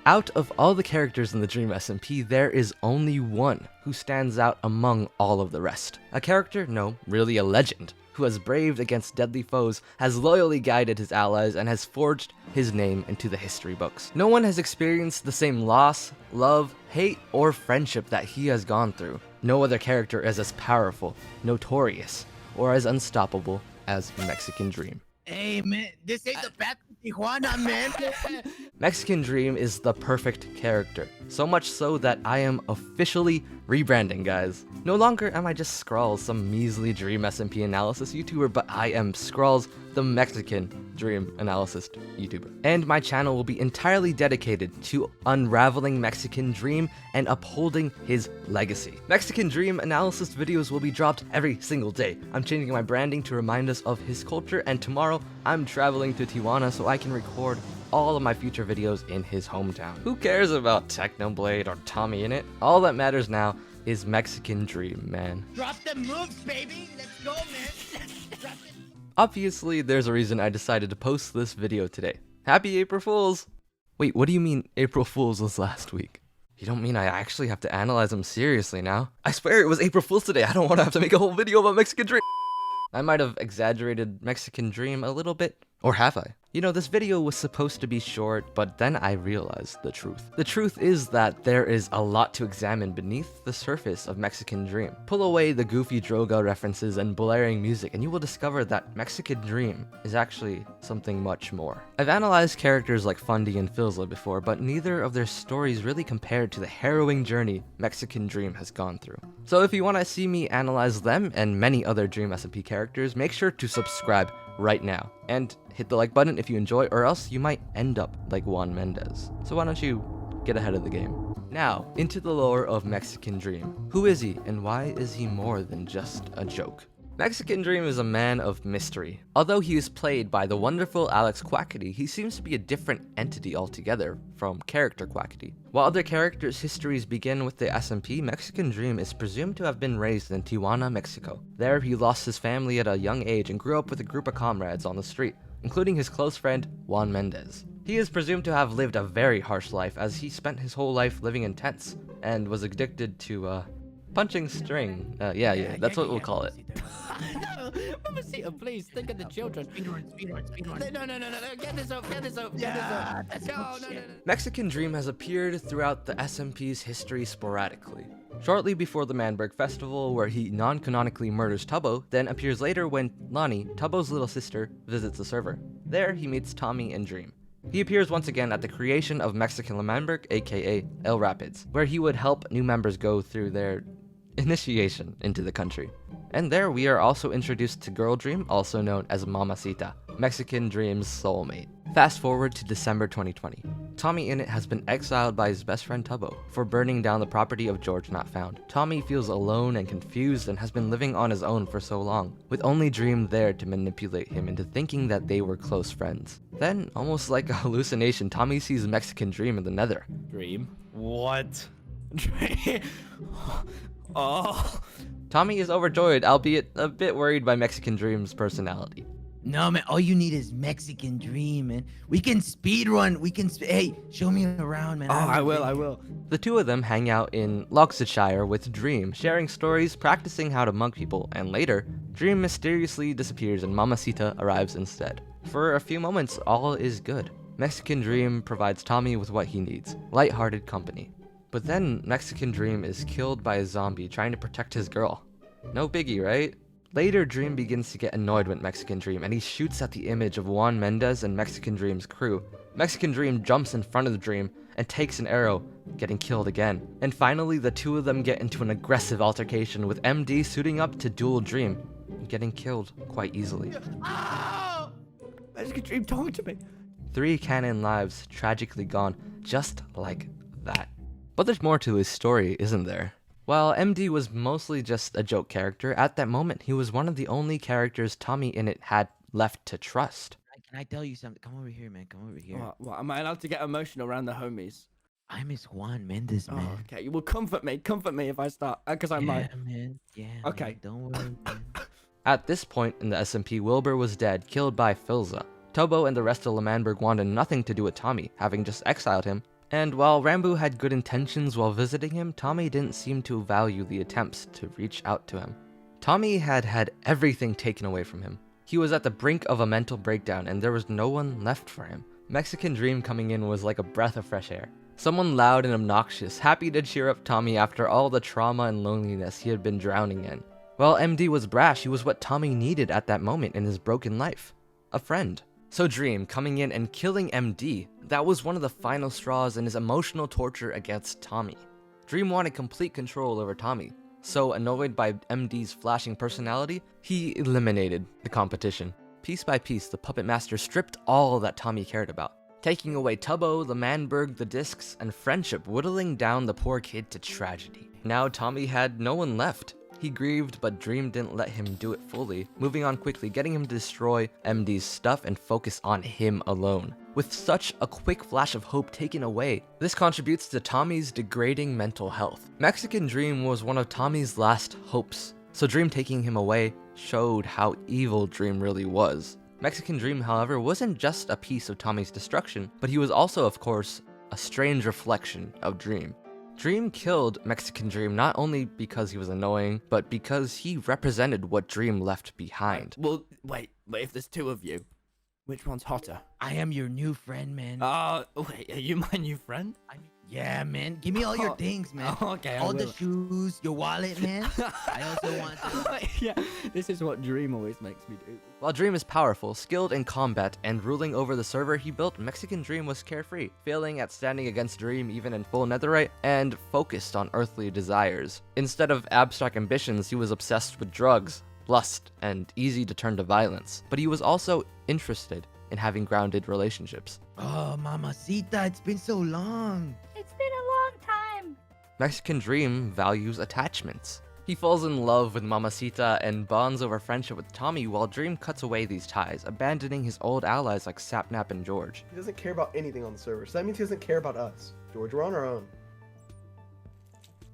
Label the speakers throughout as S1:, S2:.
S1: Out of all the characters in the Dream SMP, there is only one who stands out among all of the rest. A character, no, really a legend, who has braved against deadly foes, has loyally guided his allies, and has forged his name into the history books. No one has experienced the same loss, love, hate, or friendship that he has gone through. No other character is as powerful, notorious, or as unstoppable as Mexican Dream.
S2: Hey man, this ain't the path to Tijuana, man.
S1: Mexican Dream is the perfect character, so much so that I am officially rebranding, guys. No longer am I just Scrawls, some measly Dream SMP analysis YouTuber, but I am Scrawls, the Mexican Dream analysis YouTuber. And my channel will be entirely dedicated to unraveling Mexican Dream and upholding his legacy. Mexican Dream analysis videos will be dropped every single day. I'm changing my branding to remind us of his culture, and tomorrow I'm traveling to Tijuana so I can record all of my future videos in his hometown. Who cares about Technoblade or Tommyinnit? All that matters now is Mexican Dream, man.
S2: Drop the moves, baby. Let's go, man. Drop it.
S1: Obviously, there's a reason I decided to post this video today. Happy April Fools! Wait, what do you mean April Fools was last week? You don't mean I actually have to analyze them seriously now? I swear it was April Fools today. I don't want to have to make a whole video about Mexican Dream. I might have exaggerated Mexican Dream a little bit, or have I? You know, this video was supposed to be short, but then I realized the truth. The truth is that there is a lot to examine beneath the surface of Mexican Dream. Pull away the goofy Drogo references and blaring music, and you will discover that Mexican Dream is actually something much more. I've analyzed characters like Fundy and Filza before, but neither of their stories really compared to the harrowing journey Mexican Dream has gone through. So if you want to see me analyze them and many other Dream SMP characters, make sure to subscribe right now. And hit the like button if you enjoy, or else you might end up like Juan Mendez. So why don't you get ahead of the game? Now, into the lore of Mexican Dream. Who is he, and why is he more than just a joke? Mexican Dream is a man of mystery. Although he is played by the wonderful Alex Quackity, he seems to be a different entity altogether from character Quackity. While other characters' histories begin with the SMP, Mexican Dream is presumed to have been raised in Tijuana, Mexico. There, he lost his family at a young age and grew up with a group of comrades on the street, including his close friend, Juan Mendez. He is presumed to have lived a very harsh life, as he spent his whole life living in tents, and was addicted to, punching string. Yeah, that's what we'll call it.
S3: No, Mamacita, please think of the children.
S2: Speedrun.
S3: No, get this up.
S2: Yeah, that's
S3: No.
S1: Mexican Dream has appeared throughout the SMP's history sporadically. Shortly before the Manberg Festival, where he non-canonically murders Tubbo, then appears later when Lonnie, Tubbo's little sister, visits the server. There, he meets Tommy and Dream. He appears once again at the creation of Mexican Manberg, aka El Rapids, where he would help new members go through their initiation into the country. And there we are also introduced to Girl Dream, also known as Mamacita, Mexican Dream's soulmate. Fast forward to December 2020. Tommyinnit has been exiled by his best friend Tubbo for burning down the property of George Not Found. Tommy feels alone and confused and has been living on his own for so long, with only Dream there to manipulate him into thinking that they were close friends. Then, almost like a hallucination, Tommy sees Mexican Dream in the Nether.
S3: Dream? What? Dream? Oh.
S1: Tommy is overjoyed, albeit a bit worried by Mexican Dream's personality.
S2: No, man, all you need is Mexican Dream, man. We can speedrun. Hey, show me around, man.
S3: Oh, I will.
S1: The two of them hang out in Loxodshire with Dream, sharing stories, practicing how to mug people, and later, Dream mysteriously disappears and Mamacita arrives instead. For a few moments, all is good. Mexican Dream provides Tommy with what he needs, lighthearted company. But then, Mexican Dream is killed by a zombie trying to protect his girl. No biggie, right? Later, Dream begins to get annoyed with Mexican Dream, and he shoots at the image of Juan Mendez and Mexican Dream's crew. Mexican Dream jumps in front of the Dream and takes an arrow, getting killed again. And finally, the two of them get into an aggressive altercation, with MD suiting up to duel Dream, and getting killed quite easily.
S3: Oh! Mexican Dream talking to me.
S1: 3 canon lives tragically gone, just like that. But there's more to his story, isn't there? While MD was mostly just a joke character, at that moment he was one of the only characters Tommyinnit had left to trust.
S2: Can I tell you something? Come over here, man. Come over here.
S3: What, am I allowed to get emotional around the homies?
S2: I miss Juan Mendez, man.
S3: Oh, okay, you will comfort me if I start, because I might.
S2: Man. Yeah,
S3: okay.
S2: Man, don't worry, man.
S1: At this point in the SMP, Wilbur was dead, killed by Filza. Tubbo and the rest of Manberg wanted nothing to do with Tommy, having just exiled him And while Rambo had good intentions while visiting him, Tommy didn't seem to value the attempts to reach out to him. Tommy had had everything taken away from him. He was at the brink of a mental breakdown and there was no one left for him. Mexican Dream coming in was like a breath of fresh air. Someone loud and obnoxious, happy to cheer up Tommy after all the trauma and loneliness he had been drowning in. While MD was brash, he was what Tommy needed at that moment in his broken life. A friend. So Dream coming in and killing MD, that was one of the final straws in his emotional torture against Tommy. Dream wanted complete control over Tommy. So annoyed by MD's flashing personality, he eliminated the competition. Piece by piece, the puppet master stripped all that Tommy cared about, taking away Tubbo, the Manberg, the discs, and friendship, whittling down the poor kid to tragedy. Now Tommy had no one left. He grieved, but Dream didn't let him do it fully, moving on quickly, getting him to destroy MD's stuff and focus on him alone. With such a quick flash of hope taken away, this contributes to Tommy's degrading mental health. Mexican Dream was one of Tommy's last hopes, so Dream taking him away showed how evil Dream really was. Mexican Dream, however, wasn't just a piece of Tommy's destruction, but he was also, of course, a strange reflection of Dream. Dream killed Mexican Dream not only because he was annoying, but because he represented what Dream left behind.
S3: Well, wait, but if there's two of you, which one's hotter?
S2: I am your new friend, man.
S3: Wait, are you my new friend?
S2: Yeah, man. Give me all your things, man.
S3: Okay,
S2: all the shoes, your wallet, man. I also want to...
S3: Yeah, this is what Dream always makes me do.
S1: While Dream is powerful, skilled in combat, and ruling over the server he built, Mexican Dream was carefree, failing at standing against Dream even in full netherite, and focused on earthly desires. Instead of abstract ambitions, he was obsessed with drugs, lust, and easy to turn to violence. But he was also interested in having grounded relationships.
S2: Oh, mamacita, it's been so long.
S4: It's been a long time.
S1: Mexican Dream values attachments. He falls in love with Mamacita and bonds over friendship with Tommy while Dream cuts away these ties, abandoning his old allies like Sapnap and George.
S5: He doesn't care about anything on the server, so that means he doesn't care about us. George, we're on our own.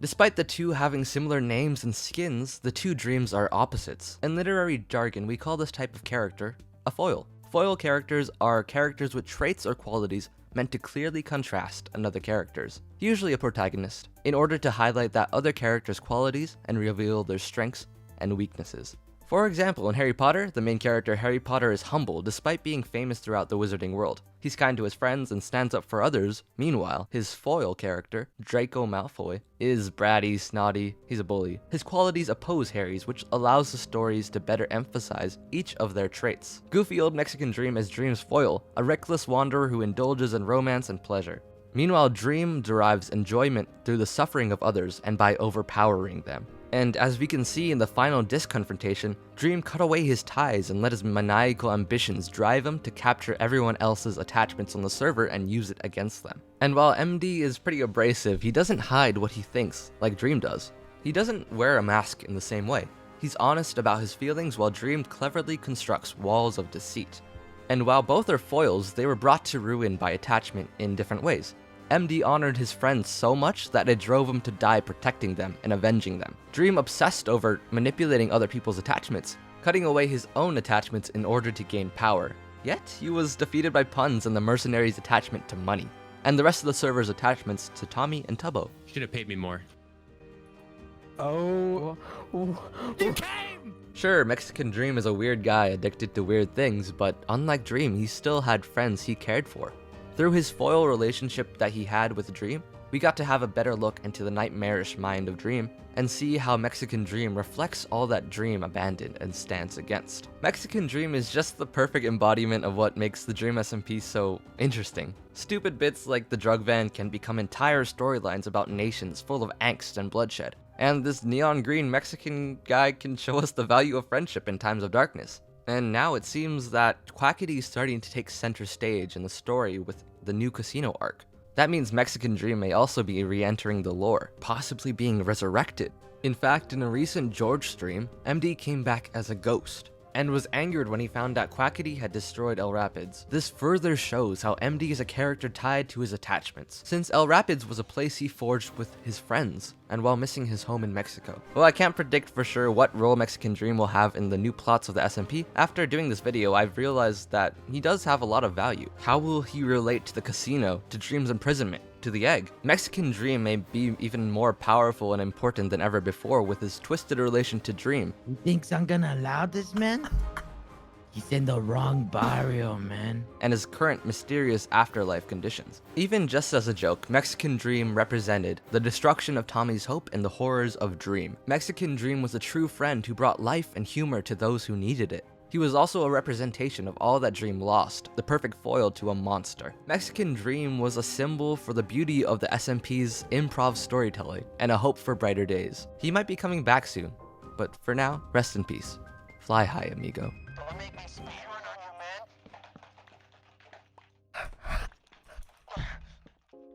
S1: Despite the two having similar names and skins, the two Dreams are opposites. In literary jargon, we call this type of character a foil. Foil characters are characters with traits or qualities meant to clearly contrast another character's, usually a protagonist, in order to highlight that other character's qualities and reveal their strengths and weaknesses. For example, in Harry Potter, the main character Harry Potter is humble despite being famous throughout the wizarding world. He's kind to his friends and stands up for others. Meanwhile, his foil character, Draco Malfoy, is bratty, snotty, he's a bully. His qualities oppose Harry's, which allows the stories to better emphasize each of their traits. Goofy old Mexican Dream is Dream's foil, a reckless wanderer who indulges in romance and pleasure. Meanwhile, Dream derives enjoyment through the suffering of others and by overpowering them. And as we can see in the final disc confrontation, Dream cut away his ties and let his maniacal ambitions drive him to capture everyone else's attachments on the server and use it against them. And while MD is pretty abrasive, he doesn't hide what he thinks like Dream does. He doesn't wear a mask in the same way. He's honest about his feelings while Dream cleverly constructs walls of deceit. And while both are foils, they were brought to ruin by attachment in different ways. MD honored his friends so much that it drove him to die protecting them and avenging them. Dream obsessed over manipulating other people's attachments, cutting away his own attachments in order to gain power. Yet, he was defeated by puns and the mercenaries' attachment to money, and the rest of the server's attachments to Tommy and Tubbo.
S6: Should have paid me more.
S3: Oh, you came!
S1: Sure, Mexican Dream is a weird guy addicted to weird things, but unlike Dream, he still had friends he cared for. Through his foil relationship that he had with Dream, we got to have a better look into the nightmarish mind of Dream and see how Mexican Dream reflects all that Dream abandoned and stands against. Mexican Dream is just the perfect embodiment of what makes the Dream SMP so interesting. Stupid bits like the drug van can become entire storylines about nations full of angst and bloodshed. And this neon green Mexican guy can show us the value of friendship in times of darkness. And now it seems that Quackity is starting to take center stage in the story with the new casino arc. That means Mexican Dream may also be re-entering the lore, possibly being resurrected. In fact, in a recent George stream, MD came back as a ghost, and was angered when he found that Quackity had destroyed El Rapids. This further shows how MD is a character tied to his attachments, since El Rapids was a place he forged with his friends, and while missing his home in Mexico. Well, I can't predict for sure what role Mexican Dream will have in the new plots of the SMP. After doing this video, I've realized that he does have a lot of value. How will he relate to the casino, to Dream's imprisonment, to the egg. Mexican Dream may be even more powerful and important than ever before with his twisted relation to Dream.
S2: You thinks I'm gonna allow this, man? He's in the wrong barrio, man.
S1: And his current mysterious afterlife conditions. Even just as a joke, Mexican Dream represented the destruction of Tommy's hope and the horrors of Dream. Mexican Dream was a true friend who brought life and humor to those who needed it. He was also a representation of all that Dream lost, the perfect foil to a monster. Mexican Dream was a symbol for the beauty of the SMP's improv storytelling and a hope for brighter days. He might be coming back soon, but for now, rest in peace. Fly high, amigo.
S6: Don't make me speedrun on you, man.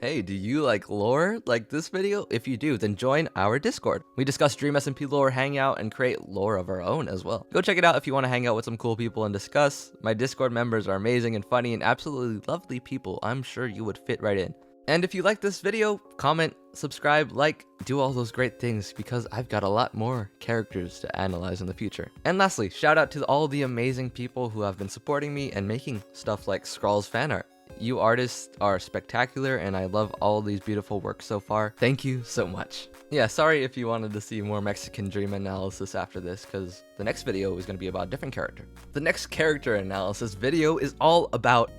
S1: Hey, do you like lore like this video? If you do, then join our Discord. We discuss Dream SMP lore, hang out, and create lore of our own as well. Go check it out if you want to hang out with some cool people and discuss. My Discord members are amazing and funny and absolutely lovely people. I'm sure you would fit right in. And if you like this video, comment, subscribe, like, do all those great things because I've got a lot more characters to analyze in the future. And lastly, shout out to all the amazing people who have been supporting me and making stuff like Scrawls fan art. You artists are spectacular and I love all these beautiful works so far. Thank you so much. Yeah, sorry if you wanted to see more Mexican Dream analysis after this, because the next video is going to be about a different character. The next character analysis video is all about